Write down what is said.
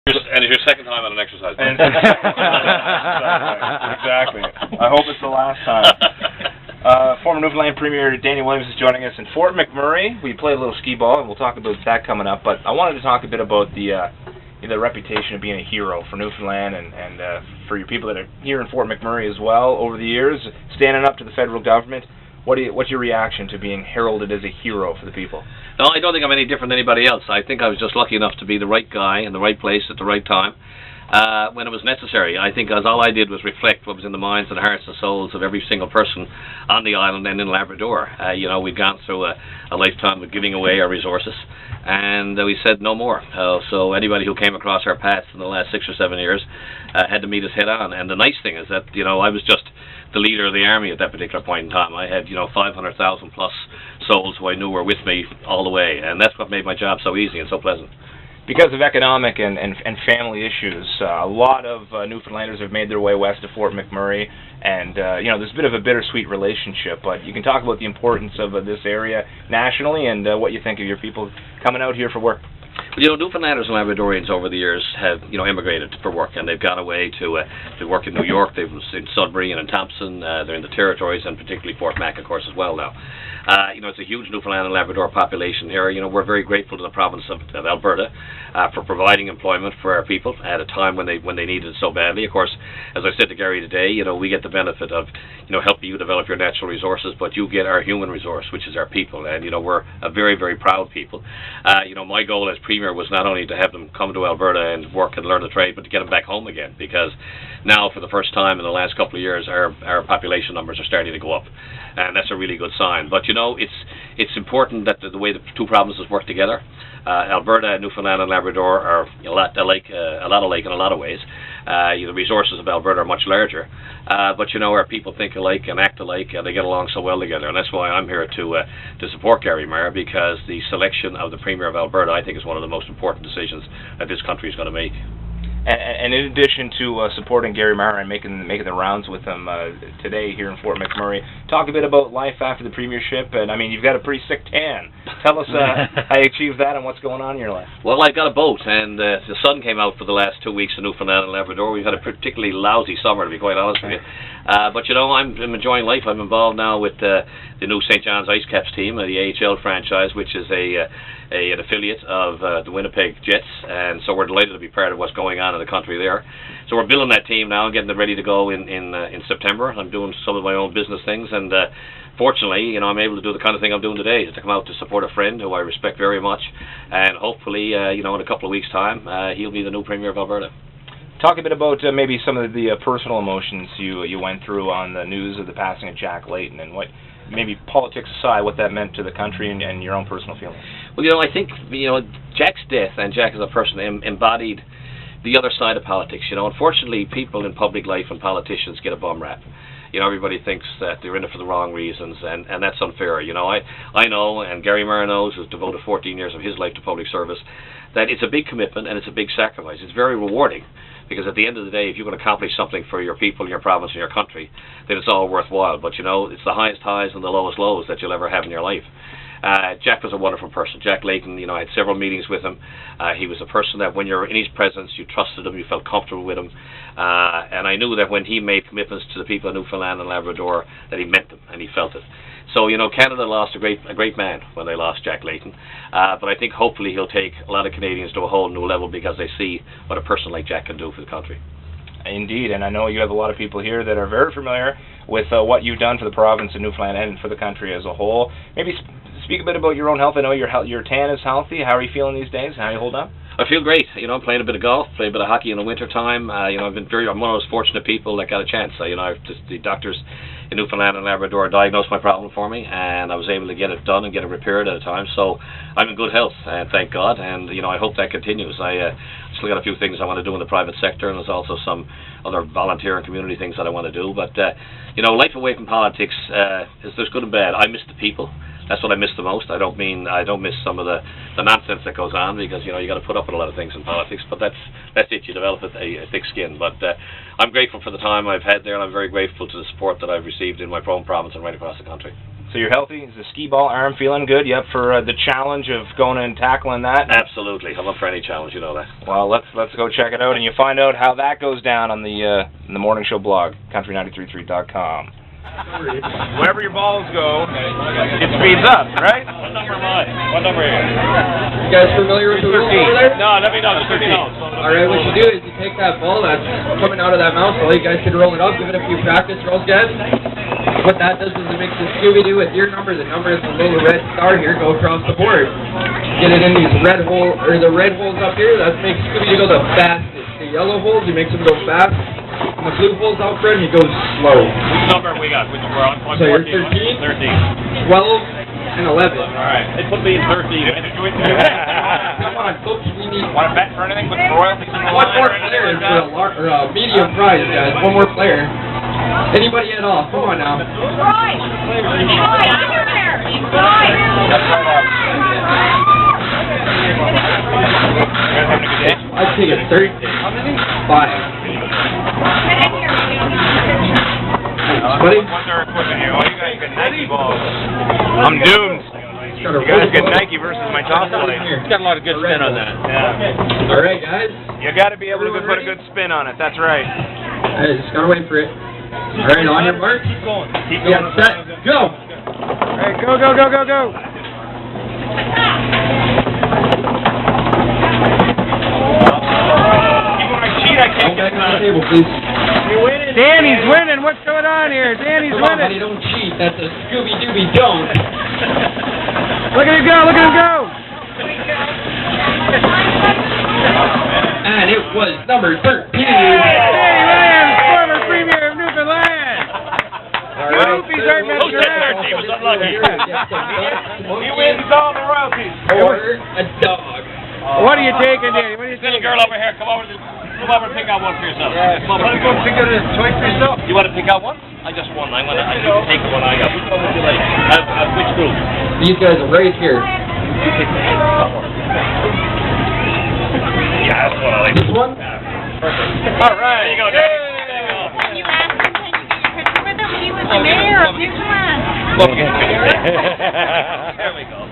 And it's your second time on an exercise. Exactly. I hope it's the last time. Former Newfoundland Premier Danny Williams is joining us in Fort McMurray. We played a little skee ball, and we'll talk about that coming up. But I wanted to talk a bit about the reputation of being a hero for Newfoundland and for your people that are here in Fort McMurray as well over the years, standing up to the federal government. What's your reaction to being heralded as a hero for the people? No, I don't think I'm any different than anybody else. I think I was just lucky enough to be the right guy in the right place at the right time when it was necessary. I think all I did was reflect what was in the minds and hearts and souls of every single person on the island and in Labrador. We'd gone through a lifetime of giving away our resources, and we said no more. So anybody who came across our path in the last 6 or 7 years had to meet us head on. And the nice thing is that I was just the leader of the army at that particular point in time. I had 500,000 plus souls who I knew were with me all the way, and that's what made my job so easy and so pleasant. Because of economic and family issues, a lot of Newfoundlanders have made their way west to Fort McMurray, and there's a bit of a bittersweet relationship. But you can talk about the importance of this area nationally and what you think of your people coming out here for work. Newfoundlanders and Labradorians over the years have, immigrated for work, and they've gone away to work in New York. They've in Sudbury and in Thompson. They're in the territories, and particularly Fort Mac, of course, as well now. It's a huge Newfoundland and Labrador population here. We're very grateful to the province of Alberta for providing employment for our people at a time when they needed it so badly. Of course, as I said to Gary today, we get the benefit of helping you develop your natural resources, but you get our human resource, which is our people, and we're a very, very proud people. My goal as Premier was not only to have them come to Alberta and work and learn the trade, but to get them back home again, because now for the first time in the last couple of years our population numbers are starting to go up, and that's a really good sign. But it's important that the way the two provinces work together. Alberta, Newfoundland and Labrador are a lot alike in a lot of ways. The resources of Alberta are much larger, but our people think alike and act alike, and they get along so well together. And that's why I'm here to support Gary Maher, because the selection of the Premier of Alberta, I think, is one of the most important decisions that this country is going to make. And in addition to supporting Gary Maher and making the rounds with him today here in Fort McMurray, talk a bit about life after the premiership. And I mean, you've got a pretty sick tan. Tell us how you achieved that and what's going on in your life. Well, I've got a boat, and the sun came out for the last 2 weeks in Newfoundland and Labrador. We've had a particularly lousy summer, to be quite honest with you. But I'm enjoying life. I'm involved now with the new St. John's Ice Caps team, the AHL franchise, which is an affiliate of the Winnipeg Jets, and so we're delighted to be part of what's going on in the country there. So we're building that team now and getting it ready to go in September. I'm doing some of my own business things, and fortunately, I'm able to do the kind of thing I'm doing today, to come out to support a friend who I respect very much, and hopefully, in a couple of weeks' time, he'll be the new Premier of Alberta. Talk a bit about maybe some of the personal emotions you went through on the news of the passing of Jack Layton, and what, maybe politics aside, what that meant to the country and your own personal feelings. Well, I think, Jack's death, and Jack as a person embodied the other side of politics. Unfortunately, people in public life and politicians get a bum rap. Everybody thinks that they're in it for the wrong reasons, and that's unfair. I know, and Gary Maher knows, who's devoted 14 years of his life to public service, that it's a big commitment and it's a big sacrifice. It's very rewarding, because at the end of the day, if you can accomplish something for your people, your province, and your country, then it's all worthwhile. But it's the highest highs and the lowest lows that you'll ever have in your life. Jack was a wonderful person. Jack Layton, I had several meetings with him. He was a person that when you're in his presence, you trusted him, you felt comfortable with him. And I knew that when he made commitments to the people of Newfoundland and Labrador, that he meant them and he felt it. So, Canada lost a great man when they lost Jack Layton. But I think hopefully he'll take a lot of Canadians to a whole new level, because they see what a person like Jack can do for the country. Indeed, and I know you have a lot of people here that are very familiar with what you've done for the province of Newfoundland and for the country as a whole. Maybe speak a bit about your own health. I know your tan is healthy. How are you feeling these days? How are you holding up? I feel great. I'm playing a bit of golf, playing a bit of hockey in the winter time. I'm one of those fortunate people that got a chance. The doctors in Newfoundland and Labrador diagnosed my problem for me, and I was able to get it done and get it repaired at a time. So I'm in good health, thank God, and I hope that continues. I still got a few things I want to do in the private sector, and there's also some other volunteer and community things that I want to do. But life away from politics there's good and bad. I miss the people. That's what I miss the most. I don't miss some of the nonsense that goes on, because you got to put up with a lot of things in politics. But that's it. You develop a thick skin. But I'm grateful for the time I've had there, and I'm very grateful to the support that I've received in my own province and right across the country. So you're healthy? Is the skee ball arm feeling good? You up for the challenge of going and tackling that? Absolutely. I'm up for any challenge, you know that. Well, let's go check it out, and you find out how that goes down on the morning show blog, country933.com. Wherever your balls go, it speeds up, right? What number am I? What number are you? You guys familiar with the rules over there? No, let me know. The 13. Alright, what you do is you take that ball that's coming out of that mouth hole, you guys can roll it up, give it a few practice rolls, guys. What that does is it makes the Scooby-Doo with your number, the number is the little red star here, go across the board. Get it in these red holes, or the red holes up here, that makes Scooby-Doo go the fastest. The yellow holes, he makes him go fast. And the blue holes out front, he goes slow. Which number have we got? Which we're on? So you're 13? 13. 12 and 11. Alright. They put me in 13. Come on, folks, we need Want to bet for anything with royalties in the one more line? player for a medium prize, guys. One more player. Anybody at all? Come on now. Right. Right. Under there. Right. That's right up. You guys having a good day? I'd take a Thursday. How many? 5. Buddy? What's our equipment here? Oh, you guys got Nike balls. I'm doomed. You guys get Nike versus my top plate. It's got a lot of good spin on that. Yeah. Alright, guys. You got to be able to put a good spin on it. That's right. I just gotta wait for it. Alright, on your mark. Keep going. Keep Yeah, going. set, go! Alright, go, go, go, go, go. Even when I cheat, I Go can't back get on the it. table, please. Danny's winning. What's going on here? Danny's Come on, buddy, don't cheat. That's a Scooby-Dooby don't. Look at him go. Look at him go. And it was number 13. Williams, former Premier of Newfoundland. Royalties aren't meant to He was unlucky. He wins all the royalties. Or a dog. What are you taking, Danny? What are you Little taking? girl over here, come over and pick out one for yourself. Come over. Go pick out a choice for yourself. You want to pick out one? I just won. I can take the one I got. Which one would you like? Which group? These guys are right here. Yeah, that's what I like. This one? All right. There you go, Danny. You asked him, can you get your picture with him? He was the mayor of Newfoundland. There we go.